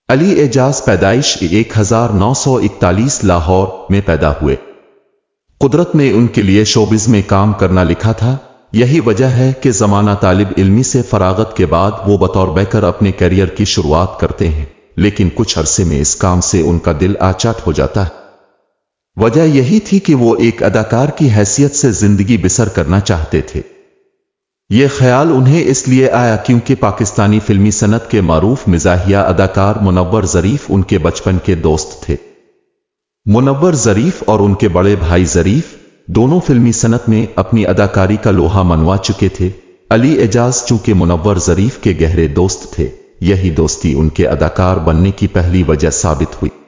علی اعجاز پیدائش 1941 لاہور میں پیدا ہوئے۔ قدرت میں ان کے لیے شوبز میں کام کرنا لکھا تھا۔ یہی وجہ ہے کہ زمانہ طالب علمی سے فراغت کے بعد وہ بطور بیکر اپنے کیریئر کی شروعات کرتے ہیں، لیکن کچھ عرصے میں اس کام سے ان کا دل آچاٹ ہو جاتا ہے۔ وجہ یہی تھی کہ وہ ایک اداکار کی حیثیت سے زندگی بسر کرنا چاہتے تھے۔ یہ خیال انہیں اس لیے آیا کیونکہ پاکستانی فلمی صنعت کے معروف مزاحیہ اداکار منور ظریف ان کے بچپن کے دوست تھے۔ منور ظریف اور ان کے بڑے بھائی ظریف دونوں فلمی صنعت میں اپنی اداکاری کا لوہا منوا چکے تھے۔ علی اعجاز چونکہ منور ظریف کے گہرے دوست تھے، یہی دوستی ان کے اداکار بننے کی پہلی وجہ ثابت ہوئی۔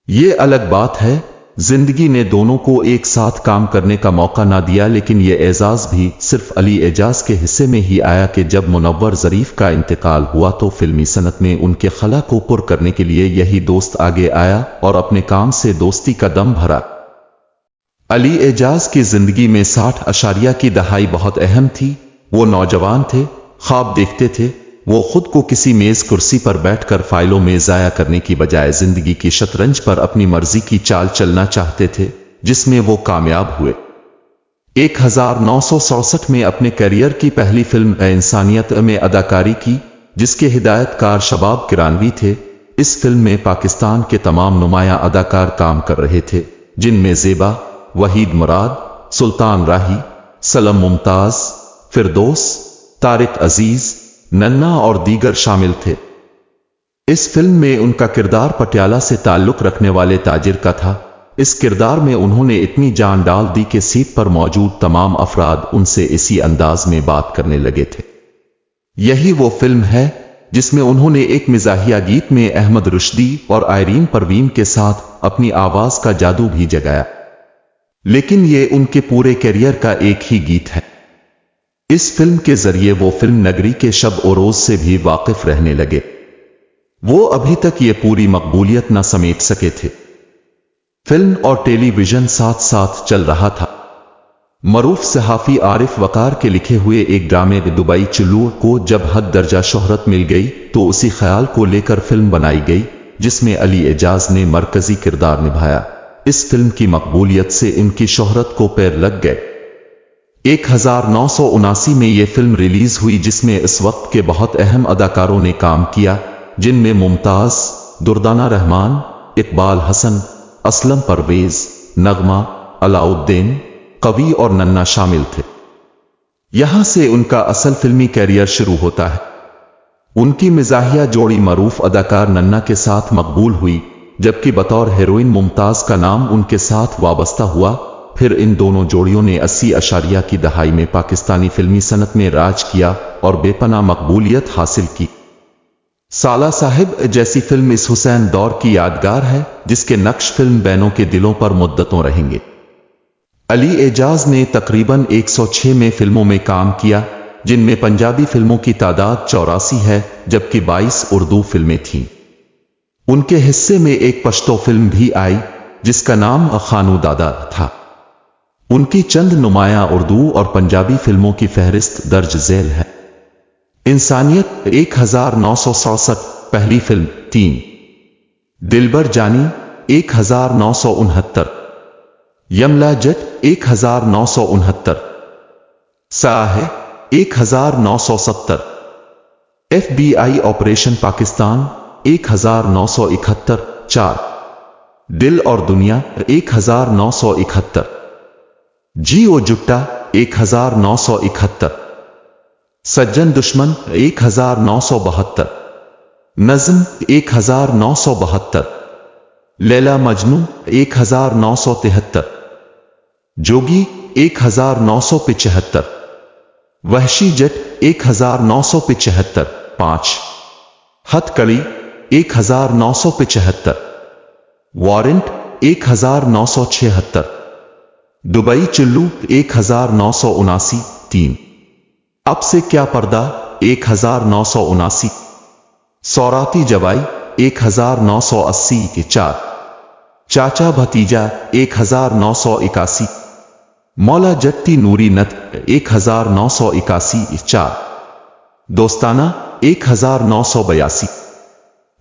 یہ الگ بات ہے زندگی نے دونوں کو ایک ساتھ کام کرنے کا موقع نہ دیا، لیکن یہ اعزاز بھی صرف علی اعجاز کے حصے میں ہی آیا کہ جب منور ظریف کا انتقال ہوا تو فلمی صنعت میں ان کے خلا کو پر کرنے کے لیے یہی دوست آگے آیا اور اپنے کام سے دوستی کا دم بھرا۔ علی اعجاز کی زندگی میں 60 کی دہائی بہت اہم تھی۔ وہ نوجوان تھے، خواب دیکھتے تھے۔ وہ خود کو کسی میز کرسی پر بیٹھ کر فائلوں میں ضائع کرنے کی بجائے زندگی کی شطرنج پر اپنی مرضی کی چال چلنا چاہتے تھے، جس میں وہ کامیاب ہوئے۔ 1967 میں اپنے کیریئر کی پہلی فلم انسانیت میں اداکاری کی، جس کے ہدایت کار شباب کرانوی تھے۔ اس فلم میں پاکستان کے تمام نمایاں اداکار کام کر رہے تھے، جن میں زیبا، وحید مراد، سلطان راہی، سلم ممتاز، فردوس، طارق عزیز، ننا اور دیگر شامل تھے۔ اس فلم میں ان کا کردار پٹیالہ سے تعلق رکھنے والے تاجر کا تھا۔ اس کردار میں انہوں نے اتنی جان ڈال دی کہ سیٹ پر موجود تمام افراد ان سے اسی انداز میں بات کرنے لگے تھے۔ یہی وہ فلم ہے جس میں انہوں نے ایک مزاحیہ گیت میں احمد رشدی اور آئرین پروین کے ساتھ اپنی آواز کا جادو بھی جگایا، لیکن یہ ان کے پورے کیریئر کا ایک ہی گیت ہے۔ اس فلم کے ذریعے وہ فلم نگری کے شب و روز سے بھی واقف رہنے لگے۔ وہ ابھی تک یہ پوری مقبولیت نہ سمیٹ سکے تھے۔ فلم اور ٹیلی ویژن ساتھ ساتھ چل رہا تھا۔ معروف صحافی عارف وقار کے لکھے ہوئے ایک ڈرامے دبئی چلو کو جب حد درجہ شہرت مل گئی تو اسی خیال کو لے کر فلم بنائی گئی، جس میں علی اعجاز نے مرکزی کردار نبھایا۔ اس فلم کی مقبولیت سے ان کی شہرت کو پیر لگ گئے۔ 1979 میں یہ فلم ریلیز ہوئی، جس میں اس وقت کے بہت اہم اداکاروں نے کام کیا، جن میں ممتاز، دردانہ رحمان، اقبال حسن، اسلم پرویز، نغمہ، علاؤالدین، قوی اور ننا شامل تھے۔ یہاں سے ان کا اصل فلمی کیریئر شروع ہوتا ہے۔ ان کی مزاحیہ جوڑی معروف اداکار ننا کے ساتھ مقبول ہوئی، جبکہ بطور ہیروئن ممتاز کا نام ان کے ساتھ وابستہ ہوا۔ پھر ان دونوں جوڑیوں نے 80 کی دہائی میں پاکستانی فلمی صنعت میں راج کیا اور بے پناہ مقبولیت حاصل کی۔ سالہ صاحب جیسی فلم اس حسین دور کی یادگار ہے، جس کے نقش فلم بینوں کے دلوں پر مدتوں رہیں گے۔ علی اعجاز نے تقریباً 106 میں فلموں میں کام کیا، جن میں پنجابی فلموں کی تعداد 84 ہے، جبکہ 22 اردو فلمیں تھیں۔ ان کے حصے میں ایک پشتو فلم بھی آئی، جس کا نام خانو دادا تھا۔ ان کی چند نمایاں اردو اور پنجابی فلموں کی فہرست درج ذیل ہے۔ انسانیت 1967 پہلی فلم 3، دلبر جانی 1969، یملا جٹ 1969، ساحے 1970، FBI آپریشن پاکستان 1971، 4، دل اور دنیا 1971، جیو جٹا 1971، سجن دشمن 1972، نظم 1972، لیلا مجنو 1973، جوگی 1975، وحشی جٹ 1975، 5، ہتھ کڑی 1975، وارنٹ 1976، دبئی چلو 1979، 3، اب سے کیا پردہ 1979، سوراتی جوائی 1980، 4، چاچا بھتیجا 1981، مولا جٹی نوری نت 1981، 4، دوستانہ 1982،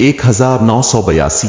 1982,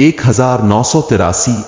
1983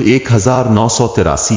1983,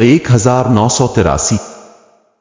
1983,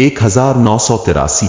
1983,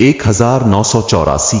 1984,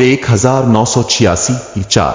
1986 4,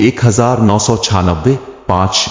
1996 5।